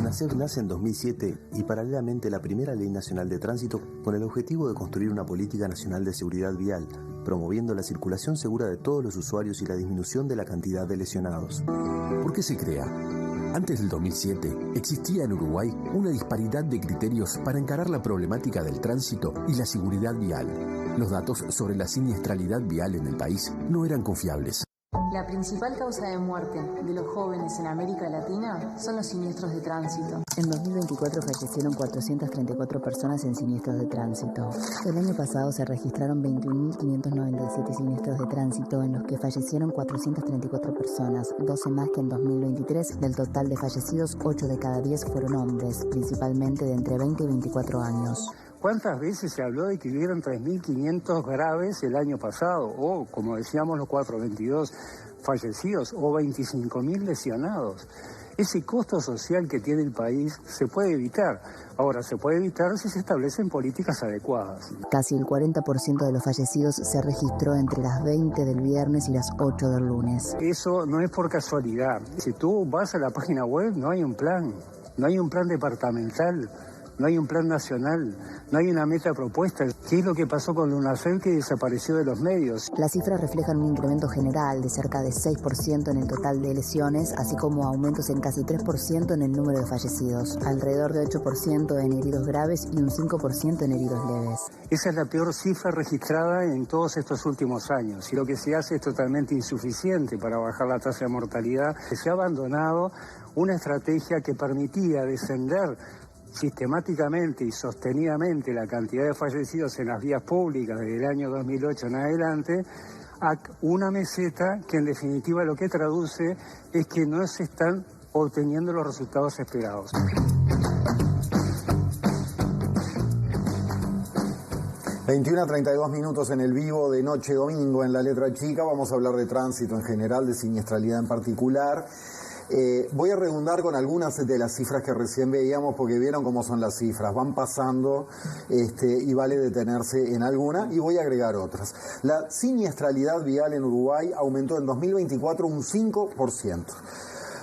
UNACEF nace en 2007 y paralelamente la primera Ley Nacional de Tránsito con el objetivo de construir una política nacional de seguridad vial, promoviendo la circulación segura de todos los usuarios y la disminución de la cantidad de lesionados. ¿Por qué se crea? Antes del 2007, existía en Uruguay una disparidad de criterios para encarar la problemática del tránsito y la seguridad vial. Los datos sobre la siniestralidad vial en el país no eran confiables. La principal causa de muerte de los jóvenes en América Latina son los siniestros de tránsito. En 2024 fallecieron 434 personas en siniestros de tránsito. El año pasado se registraron 21.597 siniestros de tránsito en los que fallecieron 434 personas, 12 más que en 2023. Del total de fallecidos, 8 de cada 10 fueron hombres, principalmente de entre 20 y 24 años. ¿Cuántas veces se habló de que hubieran 3.500 graves el año pasado? O, como decíamos, los 422 fallecidos o 25.000 lesionados. Ese costo social que tiene el país se puede evitar. Ahora, se puede evitar si se establecen políticas adecuadas. Casi el 40% de los fallecidos se registró entre las 20 del viernes y las 8 del lunes. Eso no es por casualidad. Si tú vas a la página web, no hay un plan. No hay un plan departamental. No hay un plan nacional, no hay una meta propuesta. ¿Qué es lo que pasó con UNACEF que desapareció de los medios? Las cifras reflejan un incremento general de cerca de 6% en el total de lesiones, así como aumentos en casi 3% en el número de fallecidos, alrededor de 8% en heridos graves y un 5% en heridos leves. Esa es la peor cifra registrada en todos estos últimos años y lo que se hace es totalmente insuficiente para bajar la tasa de mortalidad. Se ha abandonado una estrategia que permitía descender sistemáticamente y sostenidamente la cantidad de fallecidos en las vías públicas desde el año 2008 en adelante a una meseta que en definitiva lo que traduce es que no se están obteniendo los resultados esperados. 21:32 en el vivo de Noche Domingo en La Letra Chica. Vamos a hablar de tránsito en general, de siniestralidad en particular. Voy a redundar con algunas de las cifras que recién veíamos porque vieron cómo son las cifras, van pasando y vale detenerse en alguna y voy a agregar otras. La siniestralidad vial en Uruguay aumentó en 2024 un 5%.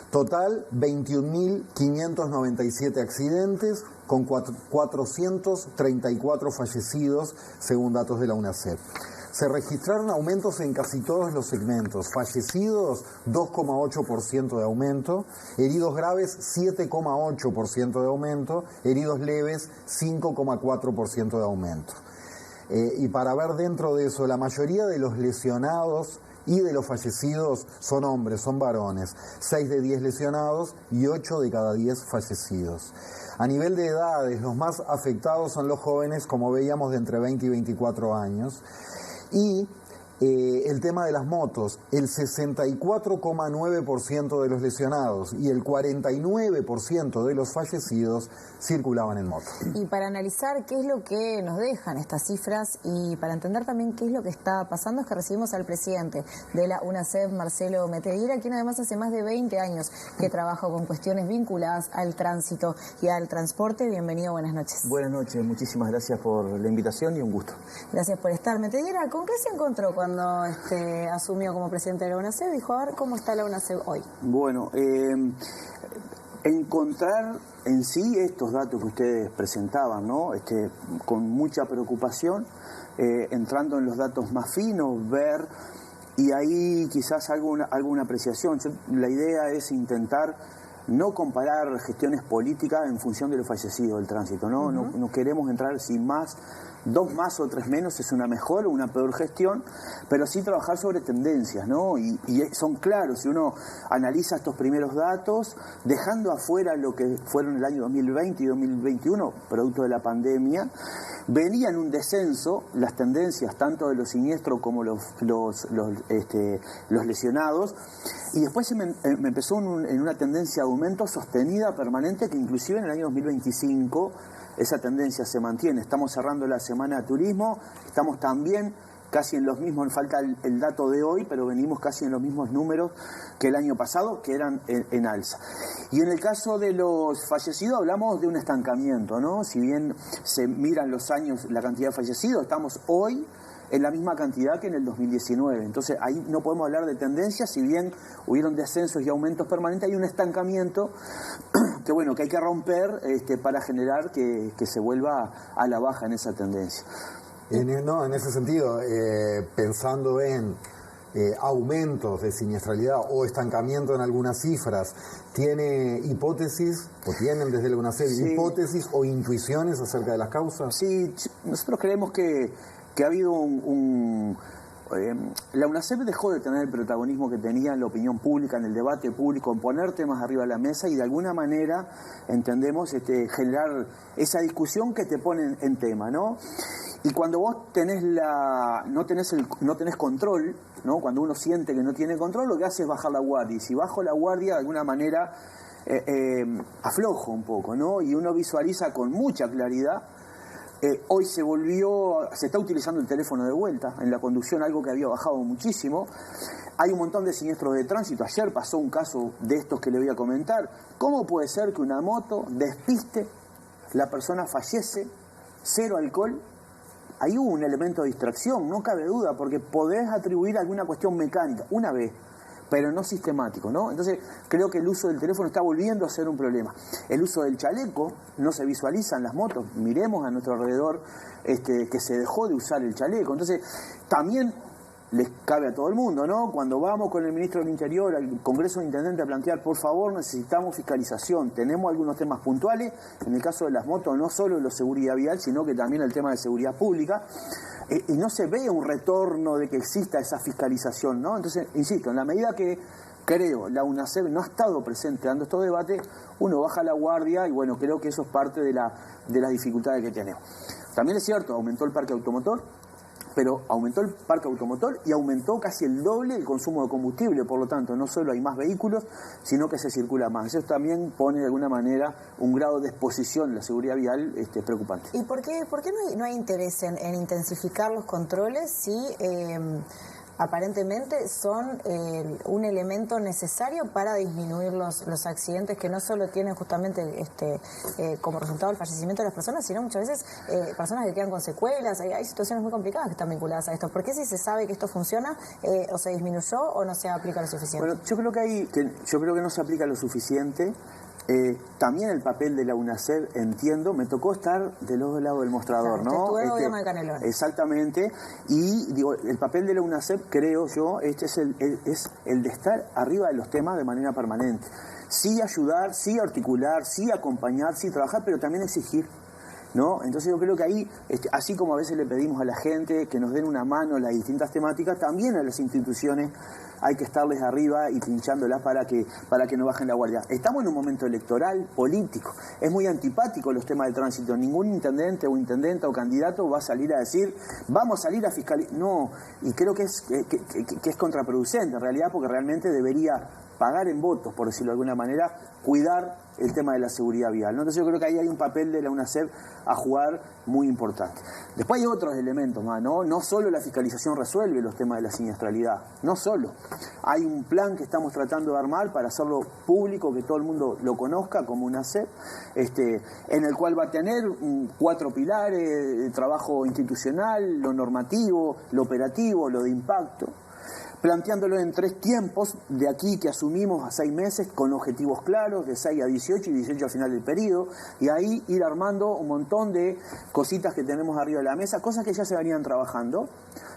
Total, 21.597 accidentes con 434 fallecidos según datos de la UNACEF. Se registraron aumentos en casi todos los segmentos. Fallecidos, 2,8% de aumento. Heridos graves, 7,8% de aumento. Heridos leves, 5,4% de aumento. Y para ver dentro de eso, la mayoría de los lesionados y de los fallecidos son hombres, son varones. 6 de 10 lesionados y 8 de cada 10 fallecidos. A nivel de edades, los más afectados son los jóvenes, como veíamos, de entre 20 y 24 años. Y el tema de las motos, el 64,9% de los lesionados y el 49% de los fallecidos circulaban en moto. Y para analizar qué es lo que nos dejan estas cifras y para entender también qué es lo que está pasando, es que recibimos al presidente de la UNACEF, Marcelo Meteguira, quien además hace más de 20 años que trabaja con cuestiones vinculadas al tránsito y al transporte. Bienvenido, buenas noches. Buenas noches, muchísimas gracias por la invitación y un gusto. Gracias por estar. Meteguira, ¿con qué se encontró cuando asumió como presidente de la UNACEF? Dijo, a ver, ¿cómo está la UNACEF hoy? Bueno, encontrar en sí estos datos que ustedes presentaban, ¿no? Con mucha preocupación, entrando en los datos más finos, ver, y ahí quizás alguna apreciación. La idea es intentar no comparar gestiones políticas en función de los fallecidos del tránsito, ¿no? No queremos entrar sin más, 2 más o 3 menos es una mejor o una peor gestión, pero sí trabajar sobre tendencias, ¿no? Y son claros, si uno analiza estos primeros datos, dejando afuera lo que fueron el año 2020 y 2021, producto de la pandemia, venía en un descenso las tendencias tanto de los siniestros como los lesionados, y después me empezó en una tendencia de aumento sostenida, permanente, que inclusive en el año 2025 esa tendencia se mantiene. Estamos cerrando la semana de turismo, estamos también casi en los mismos, falta el dato de hoy, pero venimos casi en los mismos números que el año pasado, que eran en alza. Y en el caso de los fallecidos hablamos de un estancamiento, ¿no? Si bien se miran los años, la cantidad de fallecidos, estamos hoy en la misma cantidad que en el 2019. Entonces ahí no podemos hablar de tendencia, si bien hubieron descensos y aumentos permanentes, hay un estancamiento que bueno, que hay que romper para generar que se vuelva a la baja en esa tendencia. En ese sentido, pensando en aumentos de siniestralidad o estancamiento en algunas cifras, ¿tiene hipótesis o tienen desde la UNACEB hipótesis o intuiciones acerca de las causas? Sí, nosotros creemos que ha habido la UNACEB dejó de tener el protagonismo que tenía en la opinión pública, en el debate público, en poner temas arriba de la mesa y de alguna manera, entendemos, generar esa discusión que te pone en tema, ¿no? Y cuando vos no tenés control, ¿no? Cuando uno siente que no tiene control, lo que hace es bajar la guardia. Y si bajo la guardia, de alguna manera aflojo un poco, ¿no? Y uno visualiza con mucha claridad. Hoy se está utilizando el teléfono de vuelta en la conducción, algo que había bajado muchísimo. Hay un montón de siniestros de tránsito. Ayer pasó un caso de estos que le voy a comentar. ¿Cómo puede ser que una moto despiste, la persona fallece, cero alcohol? Ahí hubo un elemento de distracción, no cabe duda, porque podés atribuir alguna cuestión mecánica, una vez, pero no sistemático, ¿no? Entonces, creo que el uso del teléfono está volviendo a ser un problema. El uso del chaleco no se visualiza en las motos. Miremos a nuestro alrededor que se dejó de usar el chaleco. Entonces, también les cabe a todo el mundo, ¿no? Cuando vamos con el ministro del Interior al Congreso de Intendentes a plantear, por favor, necesitamos fiscalización. Tenemos algunos temas puntuales, en el caso de las motos, no solo la seguridad vial, sino que también el tema de seguridad pública. Y no se ve un retorno de que exista esa fiscalización, ¿no? Entonces, insisto, en la medida que creo la UNACEB no ha estado presente dando estos debates, uno baja la guardia y bueno, creo que eso es parte de las dificultades que tenemos. También es cierto, aumentó el parque automotor, pero aumentó el parque automotor y aumentó casi el doble el consumo de combustible, por lo tanto no solo hay más vehículos, sino que se circula más. Eso también pone de alguna manera un grado de exposición en la seguridad vial preocupante. ¿Y por qué no hay interés en intensificar los controles si aparentemente son un elemento necesario para disminuir los accidentes que no solo tienen justamente como resultado el fallecimiento de las personas, sino muchas veces personas que quedan con secuelas? Hay situaciones muy complicadas que están vinculadas a esto. ¿Por qué si se sabe que esto funciona o se disminuyó o no se aplica lo suficiente? Bueno, yo creo que no se aplica lo suficiente. También el papel de la UNACEB, entiendo, me tocó estar del otro lado del mostrador, ¿no? Estuve en el gobierno de Canelón. Exactamente, y digo, el papel de la UNACEB, creo yo, es el de estar arriba de los temas de manera permanente. Sí ayudar, sí articular, sí acompañar, sí trabajar, pero también exigir, ¿no? Entonces yo creo que ahí, así como a veces le pedimos a la gente que nos den una mano en las distintas temáticas, también a las instituciones hay que estarles arriba y pinchándolas para que no bajen la guardia. Estamos en un momento electoral, político. Es muy antipático los temas de tránsito. Ningún intendente o intendenta o candidato va a salir a decir, vamos a salir a fiscalizar. No, y creo que es contraproducente en realidad, porque realmente debería pagar en votos, por decirlo de alguna manera, cuidar el tema de la seguridad vial, ¿no? Entonces yo creo que ahí hay un papel de la UNACEB a jugar muy importante. Después hay otros elementos más, ¿no? No solo la fiscalización resuelve los temas de la siniestralidad, no solo. Hay un plan que estamos tratando de armar para hacerlo público, que todo el mundo lo conozca como UNACEB, en el cual va a tener 4 pilares: trabajo institucional, lo normativo, lo operativo, lo de impacto, planteándolo en 3 tiempos, de aquí que asumimos a 6 meses, con objetivos claros, de 6 a 18 y 18 al final del periodo, y ahí ir armando un montón de cositas que tenemos arriba de la mesa, cosas que ya se venían trabajando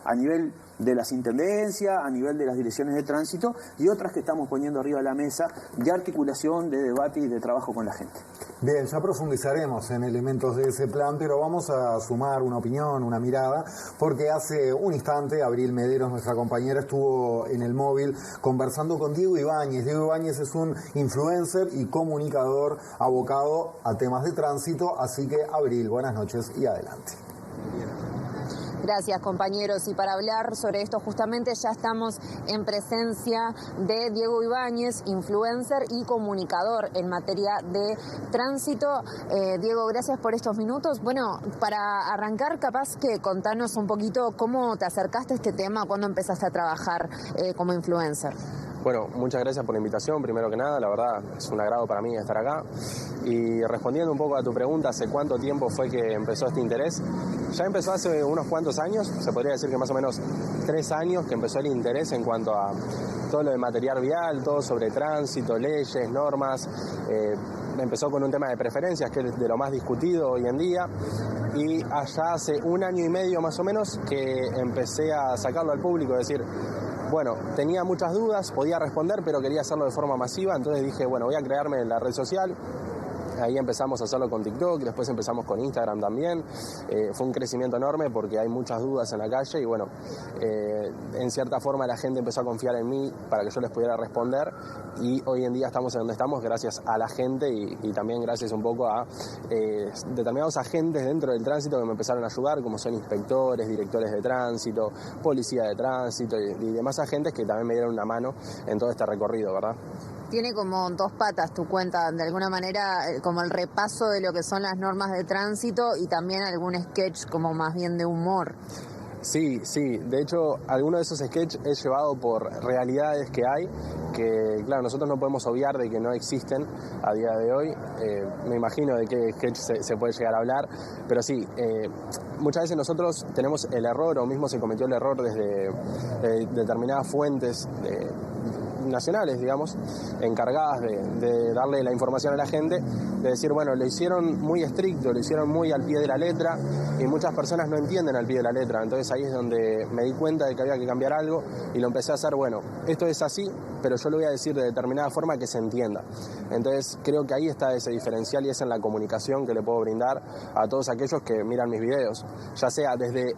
a nivel de las intendencias, a nivel de las direcciones de tránsito, y otras que estamos poniendo arriba de la mesa de articulación, de debate y de trabajo con la gente. Bien, ya profundizaremos en elementos de ese plan, pero vamos a sumar una opinión, una mirada, porque hace un instante Abril Mederos, nuestra compañera, estuvo en el móvil conversando con Diego Ibáñez. Diego Ibáñez es un influencer y comunicador abocado a temas de tránsito, así que Abril, buenas noches y adelante. Gracias, compañeros. Y para hablar sobre esto justamente ya estamos en presencia de Diego Ibáñez, influencer y comunicador en materia de tránsito. Diego, gracias por estos minutos. Bueno, para arrancar, capaz que contanos un poquito cómo te acercaste a este tema, cuándo empezaste a trabajar como influencer. Bueno, muchas gracias por la invitación, primero que nada, la verdad es un agrado para mí estar acá. Y respondiendo un poco a tu pregunta, ¿hace cuánto tiempo fue que empezó este interés? Ya empezó hace unos cuantos años, se podría decir que más o menos 3 años que empezó el interés en cuanto a todo lo de material vial, todo sobre tránsito, leyes, normas. Empezó con un tema de preferencias, que es de lo más discutido hoy en día, y allá hace 1 año y medio más o menos que empecé a sacarlo al público, es decir, bueno, tenía muchas dudas, podía responder, pero quería hacerlo de forma masiva, entonces dije, bueno, voy a crearme la red social. Ahí empezamos a hacerlo con TikTok, después empezamos con Instagram también. Fue un crecimiento enorme porque hay muchas dudas en la calle y bueno, en cierta forma la gente empezó a confiar en mí para que yo les pudiera responder y hoy en día estamos en donde estamos gracias a la gente y también gracias un poco a determinados agentes dentro del tránsito que me empezaron a ayudar, como son inspectores, directores de tránsito, policía de tránsito y demás agentes que también me dieron una mano en todo este recorrido, ¿verdad? Tiene como 2 patas tu cuenta, de alguna manera como el repaso de lo que son las normas de tránsito y también algún sketch como más bien de humor. Sí, de hecho alguno de esos sketches es llevado por realidades que hay, que claro, nosotros no podemos obviar de que no existen a día de hoy. Me imagino de qué sketch se puede llegar a hablar, pero sí, muchas veces nosotros tenemos el error o mismo se cometió el error desde determinadas fuentes nacionales, digamos, encargadas de darle la información a la gente, de decir, bueno, lo hicieron muy estricto, lo hicieron muy al pie de la letra y muchas personas no entienden al pie de la letra, entonces ahí es donde me di cuenta de que había que cambiar algo y lo empecé a hacer, bueno, esto es así, pero yo lo voy a decir de determinada forma que se entienda. Entonces creo que ahí está ese diferencial y es en la comunicación que le puedo brindar a todos aquellos que miran mis videos, ya sea desde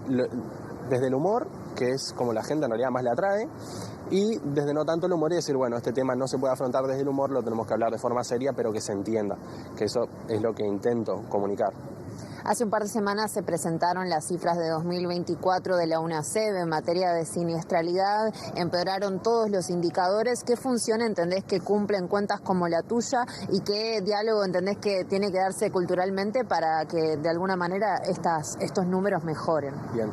el humor, que es como la gente en realidad más le atrae, y desde no tanto el humor y decir, bueno, este tema no se puede afrontar desde el humor, lo tenemos que hablar de forma seria, pero que se entienda, que eso es lo que intento comunicar. Hace un par de semanas se presentaron las cifras de 2024 de la UNACEB en materia de siniestralidad, empeoraron todos los indicadores. ¿Qué función entendés que cumplen cuentas como la tuya y qué diálogo entendés que tiene que darse culturalmente para que de alguna manera estos números mejoren? Bien.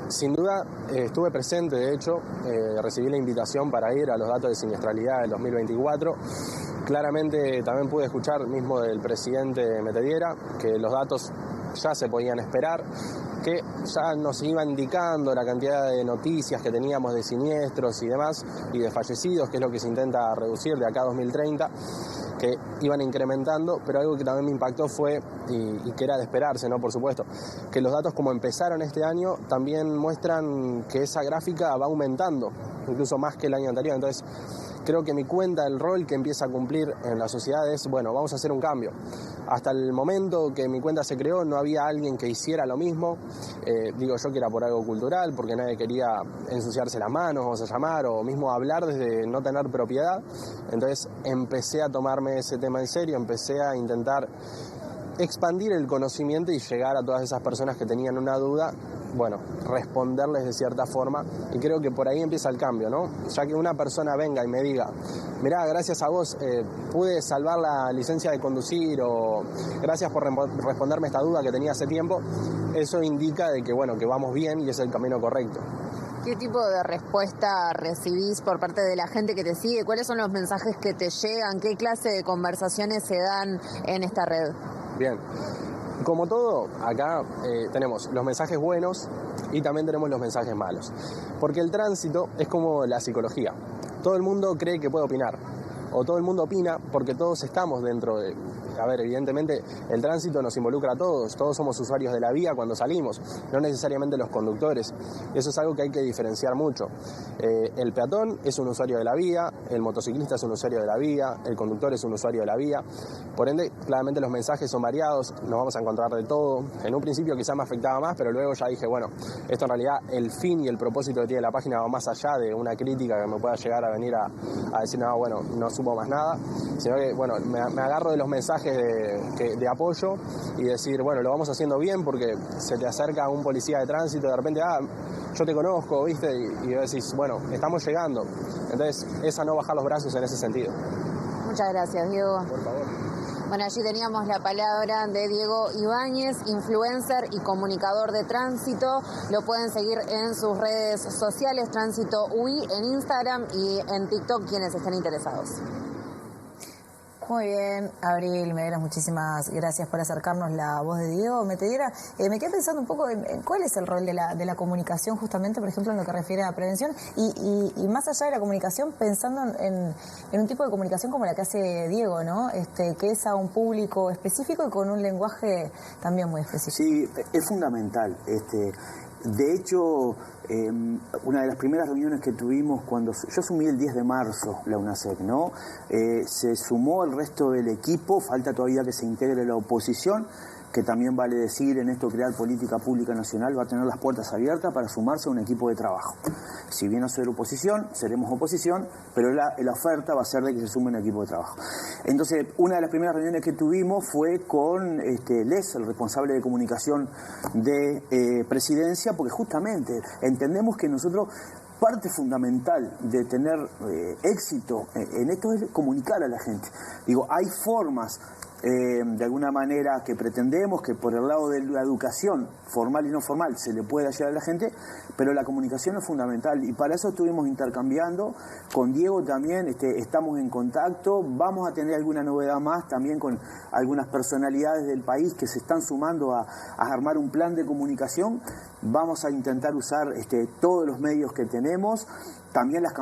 Sin duda, estuve presente, de hecho, recibí la invitación para ir a los datos de siniestralidad del 2024. Claramente también pude escuchar mismo del presidente Metediera que los datos ya se podían esperar, que ya nos iba indicando la cantidad de noticias que teníamos de siniestros y demás, y de fallecidos, que es lo que se intenta reducir de acá a 2030, que iban incrementando, pero algo que también me impactó fue, y que era de esperarse, ¿no? Por supuesto, que los datos como empezaron este año también muestran que esa gráfica va aumentando, incluso más que el año anterior. Entonces, creo que mi cuenta, el rol que empieza a cumplir en la sociedad es, bueno, vamos a hacer un cambio. Hasta el momento que mi cuenta se creó no había alguien que hiciera lo mismo, digo yo que era por algo cultural, porque nadie quería ensuciarse las manos, vamos a llamar, o mismo hablar desde no tener propiedad. Entonces empecé a tomarme ese tema en serio, empecé a intentar expandir el conocimiento y llegar a todas esas personas que tenían una duda, bueno, responderles de cierta forma, y creo que por ahí empieza el cambio, ¿no? Ya que una persona venga y me diga, mirá, gracias a vos pude salvar la licencia de conducir, o gracias por responderme esta duda que tenía hace tiempo, eso indica de que, bueno, que vamos bien y es el camino correcto. ¿Qué tipo de respuesta recibís por parte de la gente que te sigue? ¿Cuáles son los mensajes que te llegan? ¿Qué clase de conversaciones se dan en esta red? Bien, como todo, acá tenemos los mensajes buenos y también tenemos los mensajes malos. Porque el tránsito es como la psicología. Todo el mundo cree que puede opinar. O todo el mundo opina porque todos estamos dentro de... A ver, evidentemente el tránsito nos involucra a todos. Todos somos usuarios de la vía cuando salimos, no necesariamente los conductores. Eso es algo que hay que diferenciar mucho. El peatón es un usuario de la vía, el motociclista es un usuario de la vía, el conductor es un usuario de la vía. Por ende, claramente los mensajes son variados, nos vamos a encontrar de todo. En un principio quizás me afectaba más, pero luego ya dije, bueno, esto en realidad el fin y el propósito que tiene la página va más allá de una crítica que me pueda llegar a venir a decir, no, bueno, no supo más nada, sino que, bueno, me agarro de los mensajes de apoyo y decir, bueno, lo vamos haciendo bien, porque se te acerca un policía de tránsito y de repente, yo te conozco, ¿viste? Y decís, bueno, estamos llegando. Entonces, es a no bajar los brazos en ese sentido. Muchas gracias, Diego. Por favor. Bueno, allí teníamos la palabra de Diego Ibáñez, influencer y comunicador de tránsito. Lo pueden seguir en sus redes sociales, Tránsito UI, en Instagram y en TikTok, quienes estén interesados. Muy bien, Abril Mederos, muchísimas gracias por acercarnos la voz de Diego Metediera. Me quedé pensando un poco en cuál es el rol de la comunicación, justamente, por ejemplo, en lo que refiere a prevención, y más allá de la comunicación, pensando en un tipo de comunicación como la que hace Diego, ¿no? Que es a un público específico y con un lenguaje también muy específico. Sí, es fundamental. De hecho, una de las primeras reuniones que tuvimos cuando yo asumí el 10 de marzo la UNASEC, ¿no? Se sumó el resto del equipo, falta todavía que se integre la oposición, que también vale decir en esto crear política pública nacional va a tener las puertas abiertas para sumarse a un equipo de trabajo. Si bien no ser oposición, seremos oposición, pero la oferta va a ser de que se sume un equipo de trabajo. Entonces, una de las primeras reuniones que tuvimos fue con Les, el responsable de comunicación de Presidencia, porque justamente entendemos que nosotros parte fundamental de tener éxito en esto es comunicar a la gente. Digo, hay formas de alguna manera que pretendemos que por el lado de la educación formal y no formal se le pueda llegar a la gente, pero la comunicación es fundamental y para eso estuvimos intercambiando. Con Diego también estamos en contacto, vamos a tener alguna novedad más también con algunas personalidades del país que se están sumando a armar un plan de comunicación. Vamos a intentar usar todos los medios que tenemos, también las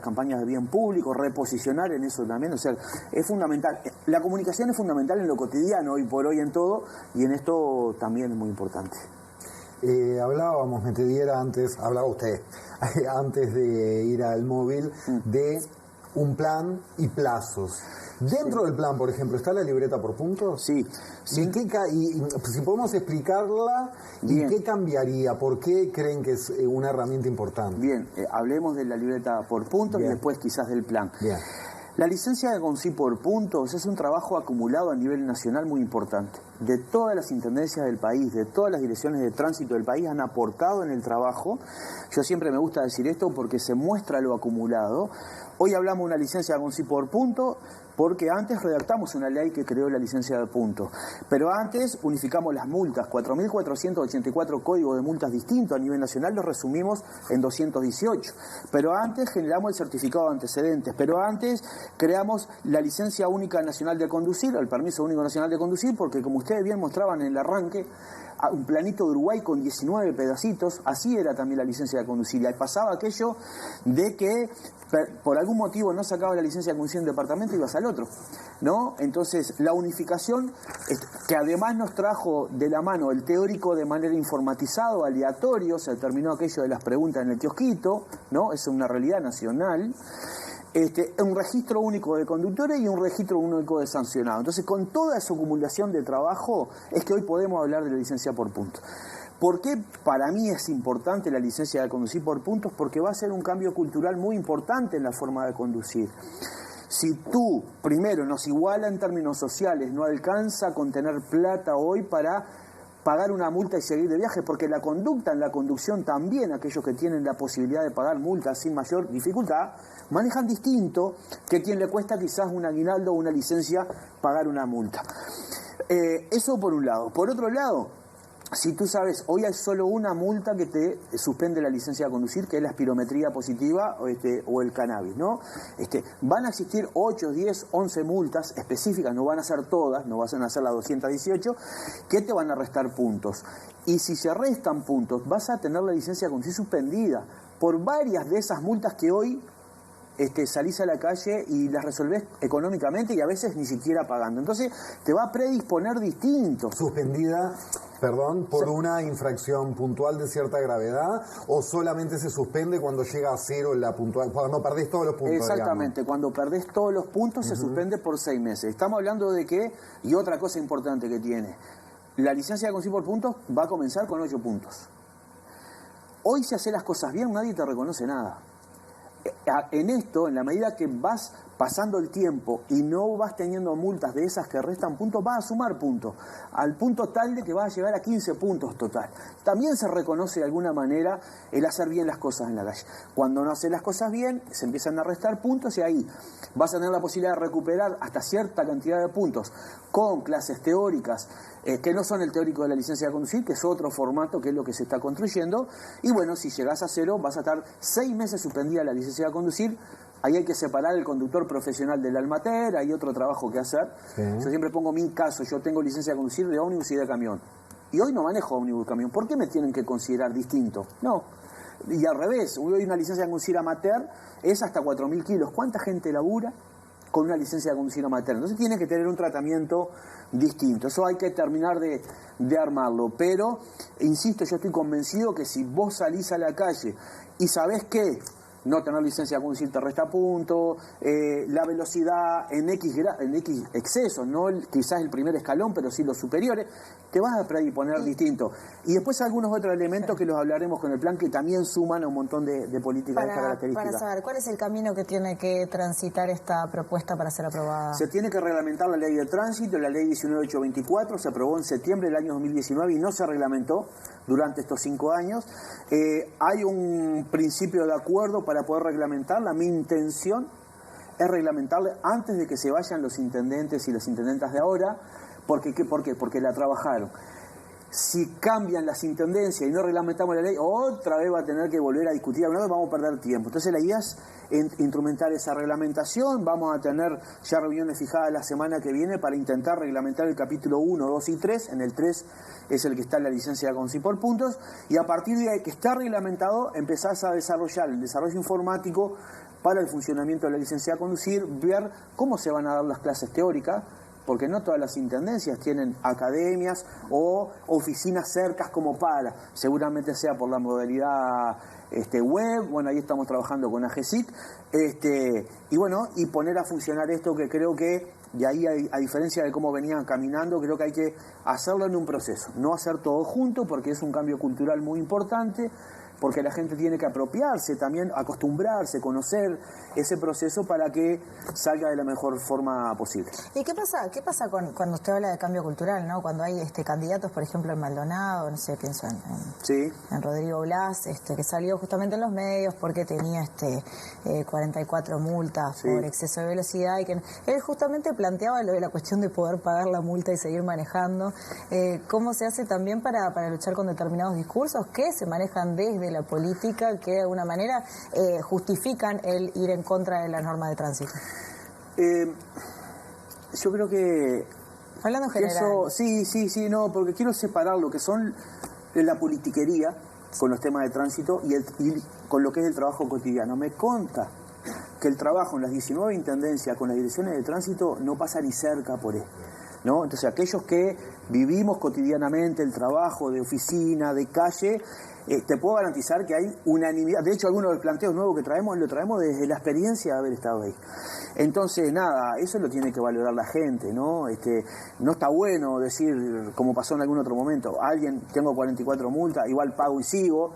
campañas de bien público, reposicionar en eso también, o sea, es fundamental. La comunicación es fundamental en lo cotidiano, hoy por hoy en todo, y en esto también es muy importante. Hablábamos, Metediera, hablaba usted, antes de ir al móvil, de un plan y plazos. Dentro del plan, por ejemplo, ¿está la libreta por puntos? Sí. ¿Y si podemos explicarla, Bien. ¿y qué cambiaría? ¿Por qué creen que es una herramienta importante? Bien, hablemos de la libreta por puntos. Bien. Y después quizás del plan. Bien. La licencia de conducir por puntos es un trabajo acumulado a nivel nacional muy importante. De todas las intendencias del país, de todas las direcciones de tránsito del país han aportado en el trabajo. Yo siempre me gusta decir esto porque se muestra lo acumulado. Hoy hablamos de una licencia de conducir por punto porque antes redactamos una ley que creó la licencia de punto. Pero antes unificamos las multas, 4.484 códigos de multas distintos a nivel nacional, los resumimos en 218. Pero antes generamos el certificado de antecedentes. Pero antes creamos la licencia única nacional de conducir, el permiso único nacional de conducir, porque como ustedes bien mostraban en el arranque, un planito de Uruguay con 19 pedacitos, así era también la licencia de conducir. Y pasaba aquello de que por algún motivo no sacabas la licencia de conducir en un departamento y ibas al otro, ¿no? Entonces, la unificación, que además nos trajo de la mano el teórico de manera informatizado, aleatorio, se terminó aquello de las preguntas en el kiosquito, ¿no? Es una realidad nacional. Un registro único de conductores y un registro único de sancionados. Entonces, con toda esa acumulación de trabajo, es que hoy podemos hablar de la licencia por puntos. ¿Por qué para mí es importante la licencia de conducir por puntos? Porque va a ser un cambio cultural muy importante en la forma de conducir. Si tú, primero, nos iguala en términos sociales, no alcanza con tener plata hoy para pagar una multa y seguir de viaje, porque la conducta en la conducción también, aquellos que tienen la posibilidad de pagar multas sin mayor dificultad, manejan distinto que quien le cuesta quizás un aguinaldo o una licencia pagar una multa. Eso por un lado. Por otro lado, si tú sabes, hoy hay solo una multa que te suspende la licencia de conducir, que es la espirometría positiva o el cannabis, ¿no? Van a existir 8, 10, 11 multas específicas, no van a ser todas, no van a ser las 218, que te van a restar puntos. Y si se restan puntos, vas a tener la licencia de conducir suspendida por varias de esas multas que hoy salís a la calle y las resolvés económicamente y a veces ni siquiera pagando. Entonces te va a predisponer distinto. ¿Suspendida, perdón, por una infracción puntual de cierta gravedad o solamente se suspende cuando llega a cero la puntual, cuando perdés todos los puntos? Exactamente, digamos. Cuando perdés todos los puntos se suspende por 6 meses. Estamos hablando de que, y otra cosa importante que tiene, la licencia de conducir por puntos va a comenzar con 8 puntos. Hoy si haces las cosas bien nadie te reconoce nada. En esto, en la medida que vas pasando el tiempo y no vas teniendo multas de esas que restan puntos, vas a sumar puntos, al punto tal de que vas a llegar a 15 puntos total. También se reconoce de alguna manera el hacer bien las cosas en la calle. Cuando no haces las cosas bien, se empiezan a restar puntos y ahí vas a tener la posibilidad de recuperar hasta cierta cantidad de puntos con clases teóricas, que no son el teórico de la licencia de conducir, que es otro formato que es lo que se está construyendo. Y bueno, si llegás a 0, vas a estar 6 meses suspendida la licencia de conducir. Ahí hay que separar el conductor profesional del almater, hay otro trabajo que hacer. Sí. Yo siempre pongo mi caso, yo tengo licencia de conducir de ómnibus y de camión. Y hoy no manejo ómnibus y camión. ¿Por qué me tienen que considerar distinto? No. Y al revés, hoy una licencia de conducir amateur es hasta 4.000 kilos. ¿Cuánta gente labura con una licencia de conducir amateur? Entonces tiene que tener un tratamiento distinto. Eso hay que terminar de armarlo. Pero, insisto, yo estoy convencido que si vos salís a la calle y sabés que no tener licencia de conducir te resta puntos, la velocidad en X exceso, no quizás el primer escalón, pero sí los superiores, te vas a predisponer distinto. Y después algunos otros elementos que los hablaremos con el plan que también suman a un montón de políticas de esta característica. Para saber, ¿cuál es el camino que tiene que transitar esta propuesta para ser aprobada? Se tiene que reglamentar la ley de tránsito, la ley 19824, se aprobó en septiembre del año 2019 y no se reglamentó durante estos 5 años. Hay un principio de acuerdo para poder reglamentarla. Mi intención es reglamentarla antes de que se vayan los intendentes y las intendentas de ahora. ¿Por qué? Porque la trabajaron. Si cambian las intendencias y no reglamentamos la ley, otra vez va a tener que volver a discutir, vamos a perder tiempo. Entonces la idea es instrumentar esa reglamentación. Vamos a tener ya reuniones fijadas la semana que viene para intentar reglamentar el capítulo 1, 2 y 3. En el 3 es el que está en la licencia de conducir por puntos. Y a partir de ahí que está reglamentado, empezás a desarrollar el desarrollo informático para el funcionamiento de la licencia de conducir, ver cómo se van a dar las clases teóricas, porque no todas las intendencias tienen academias o oficinas cercas como para, seguramente sea por la modalidad web. Bueno, ahí estamos trabajando con AGESIC, y bueno, y poner a funcionar esto, que creo que, y ahí a diferencia de cómo venían caminando, creo que hay que hacerlo en un proceso, no hacer todo junto, porque es un cambio cultural muy importante, porque la gente tiene que apropiarse también, acostumbrarse, conocer ese proceso para que salga de la mejor forma posible. ¿Y qué pasa cuando usted habla de cambio cultural, ¿no? Cuando hay candidatos, por ejemplo, en Maldonado, no sé, pienso en Rodrigo Blas, que salió justamente en los medios porque tenía 44 multas por exceso de velocidad, y que él justamente planteaba lo de la cuestión de poder pagar la multa y seguir manejando. ¿Cómo se hace también para luchar con determinados discursos que se manejan desde la política, que de alguna manera justifican el ir en contra de la norma de tránsito? Yo creo que... Hablando en general. Sí, no, porque quiero separar lo que son la politiquería con los temas de tránsito y con lo que es el trabajo cotidiano. Me consta que el trabajo en las 19 intendencias con las direcciones de tránsito no pasa ni cerca por él, ¿no? Entonces, aquellos que vivimos cotidianamente el trabajo de oficina, de calle, te puedo garantizar que hay unanimidad. De hecho, algunos de los planteos nuevos que traemos, lo traemos desde la experiencia de haber estado ahí. Entonces, nada, eso lo tiene que valorar la gente, ¿no? No está bueno decir, como pasó en algún otro momento, tengo 44 multas, igual pago y sigo,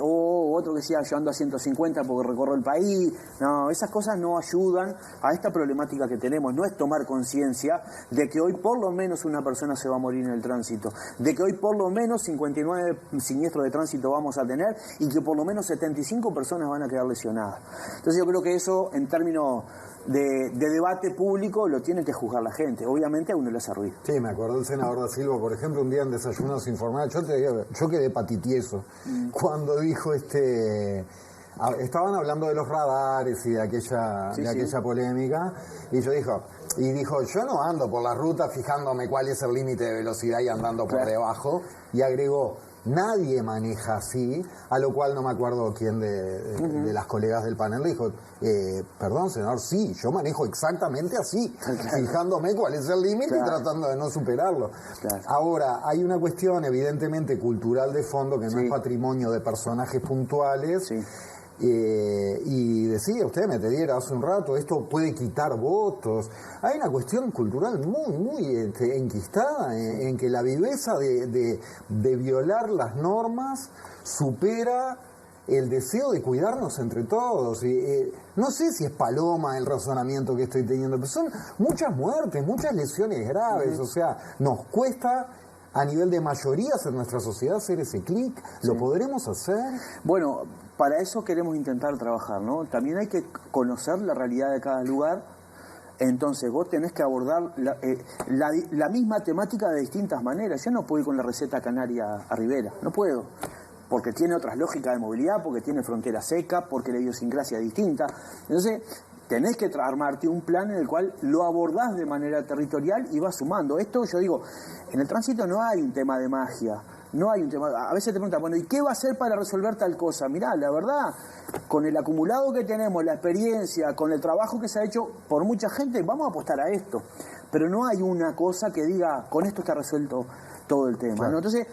o otro que decía, yo ando a 150 porque recorro el país. No, esas cosas no ayudan a esta problemática que tenemos. No es tomar conciencia de que hoy por lo menos una persona se va a morir en el tránsito, de que hoy por lo menos 59 siniestros de tránsito vamos a tener y que por lo menos 75 personas van a quedar lesionadas. Entonces yo creo que eso, en términos de debate público, lo tiene que juzgar la gente. Obviamente a uno le hace ruido. Sí, me acordé del senador da Silva, por ejemplo, un día en Desayunos Informales, yo quedé patitieso cuando dijo estaban hablando de los radares y de aquella polémica, y dijo, yo no ando por la ruta fijándome cuál es el límite de velocidad y andando por debajo, y agregó, nadie maneja así, a lo cual no me acuerdo quién de las colegas del panel le dijo, perdón, senador, sí, yo manejo exactamente así, fijándome cuál es el límite y tratando de no superarlo. Ahora, hay una cuestión evidentemente cultural de fondo que no es patrimonio de personajes puntuales. Y decía usted, Metediera, hace un rato, esto puede quitar votos. Hay una cuestión cultural muy enquistada en que la viveza de violar las normas supera el deseo de cuidarnos entre todos. No sé si es paloma el razonamiento que estoy teniendo, pero son muchas muertes, muchas lesiones graves. O sea, nos cuesta a nivel de mayorías en nuestra sociedad hacer ese clic. ¿Lo podremos hacer? Bueno, para eso queremos intentar trabajar, ¿no? También hay que conocer la realidad de cada lugar. Entonces vos tenés que abordar la misma temática de distintas maneras. Yo no puedo ir con la receta canaria a Rivera, no puedo. Porque tiene otras lógicas de movilidad, porque tiene frontera seca, porque la idiosincrasia es distinta. Entonces, tenés que armarte un plan en el cual lo abordás de manera territorial y vas sumando. Esto, yo digo, en el tránsito no hay un tema de magia, no hay un tema... A veces te preguntan, bueno, ¿y qué va a hacer para resolver tal cosa? Mirá, la verdad, con el acumulado que tenemos, la experiencia, con el trabajo que se ha hecho por mucha gente, vamos a apostar a esto. Pero no hay una cosa que diga, con esto está resuelto todo el tema, ¿no? Entonces...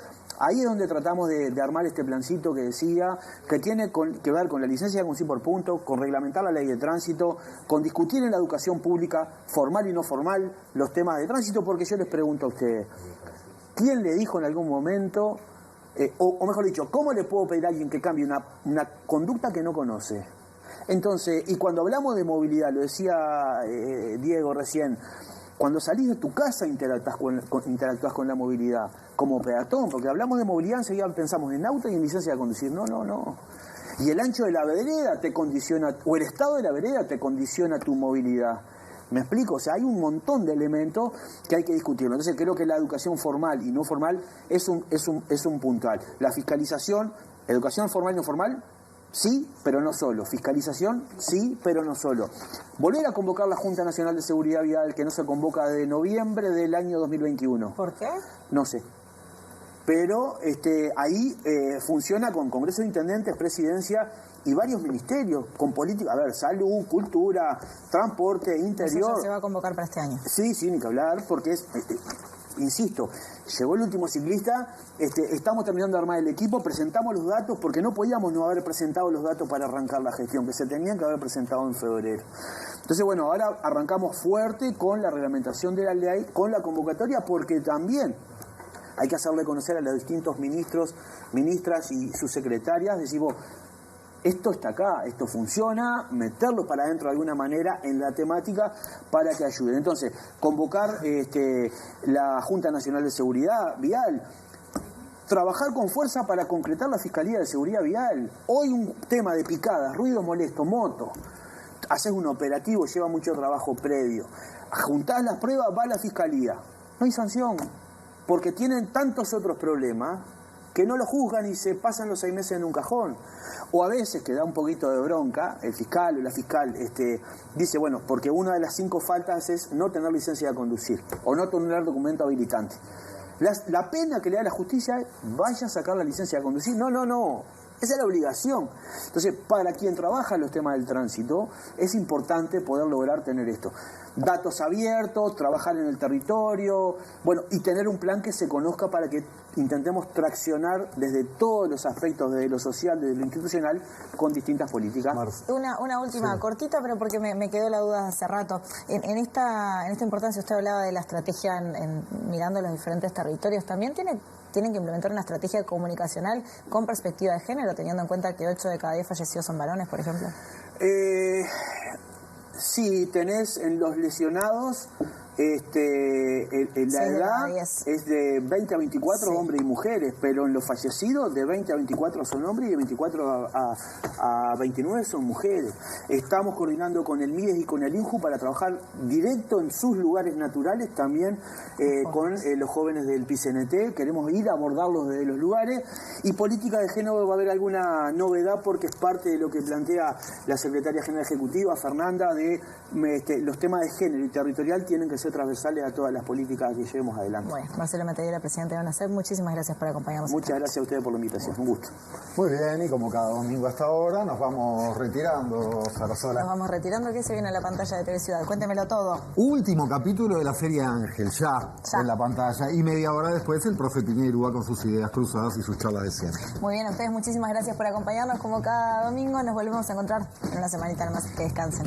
ahí es donde tratamos de armar este plancito que decía, que tiene que ver con la licencia de conducir por punto, con reglamentar la ley de tránsito, con discutir en la educación pública, formal y no formal, los temas de tránsito, porque yo les pregunto a ustedes, ¿quién le dijo en algún momento, o mejor dicho, cómo le puedo pedir a alguien que cambie una conducta que no conoce? Entonces, y cuando hablamos de movilidad, lo decía Diego recién, cuando salís de tu casa interactúas con la movilidad, como peatón, porque hablamos de movilidad, enseguida pensamos en auto y en licencia de conducir. No. Y el ancho de la vereda te condiciona, o el estado de la vereda te condiciona tu movilidad. ¿Me explico? O sea, hay un montón de elementos que hay que discutirlo. Entonces creo que la educación formal y no formal es un puntual. La fiscalización, educación formal y no formal, sí, pero no solo. Fiscalización, sí, pero no solo. Volver a convocar la Junta Nacional de Seguridad Vial, que no se convoca desde noviembre del año 2021. ¿Por qué? No sé. Pero ahí funciona con Congreso de Intendentes, Presidencia y varios ministerios, con política, salud, cultura, transporte, interior. Eso ya se va a convocar para este año. Sí, ni que hablar, porque es... insisto, llegó el último ciclista, estamos terminando de armar el equipo, presentamos los datos, porque no podíamos no haber presentado los datos para arrancar la gestión, que se tenían que haber presentado en febrero. Entonces, bueno, ahora arrancamos fuerte con la reglamentación de la ley, con la convocatoria, porque también hay que hacerle conocer a los distintos ministros, ministras y sus secretarias, decimos, esto está acá, esto funciona, meterlo para adentro de alguna manera en la temática para que ayuden. Entonces, convocar la Junta Nacional de Seguridad Vial, trabajar con fuerza para concretar la Fiscalía de Seguridad Vial. Hoy un tema de picadas, ruido molesto, moto, haces un operativo, lleva mucho trabajo previo. Juntás las pruebas, va a la Fiscalía. No hay sanción, porque tienen tantos otros problemas que no lo juzgan y se pasan los 6 meses en un cajón. O a veces, que da un poquito de bronca, el fiscal o la fiscal dice, bueno, porque una de las 5 faltas es no tener licencia de conducir o no tener documento habilitante. La pena que le da la justicia es, vaya a sacar la licencia de conducir. No. Esa es la obligación. Entonces, para quien trabaja en los temas del tránsito, es importante poder lograr tener esto. Datos abiertos, trabajar en el territorio, bueno, y tener un plan que se conozca para que intentemos traccionar desde todos los aspectos, desde lo social, desde lo institucional, con distintas políticas. Una última, cortita, pero porque me quedó la duda hace rato. En esta importancia, usted hablaba de la estrategia mirando los diferentes territorios. ¿También tienen que implementar una estrategia comunicacional con perspectiva de género, teniendo en cuenta que 8 de cada 10 fallecidos son varones, por ejemplo? Sí, tenés en los lesionados, la edad es de 20 a 24 hombres y mujeres, pero en los fallecidos de 20 a 24 son hombres y de 24 a 29 son mujeres. Estamos coordinando con el MIDES y con el INJU para trabajar directo en sus lugares naturales, también con los jóvenes del PCNT. Queremos ir a abordarlos desde los lugares, y política de género va a haber alguna novedad porque es parte de lo que plantea la Secretaria General Ejecutiva, Fernanda, de los temas de género y territorial tienen que ser transversales a todas las políticas que llevemos adelante. Bueno, Marcelo Metedira, presidente de UNACEF, muchísimas gracias por acompañarnos. Muchas gracias a ustedes por la invitación, un gusto. Muy bien, y como cada domingo hasta ahora, nos vamos retirando, Sarasola. Nos vamos retirando. ¿Qué se viene en la pantalla de TV Ciudad? Cuéntemelo todo. Último capítulo de la Feria Ángel, ya en la pantalla, y media hora después el profe Piñeiro va con sus ideas cruzadas y sus charlas de siempre. Muy bien, a ustedes muchísimas gracias por acompañarnos como cada domingo. Nos volvemos a encontrar en una semanita nomás. Que descansen.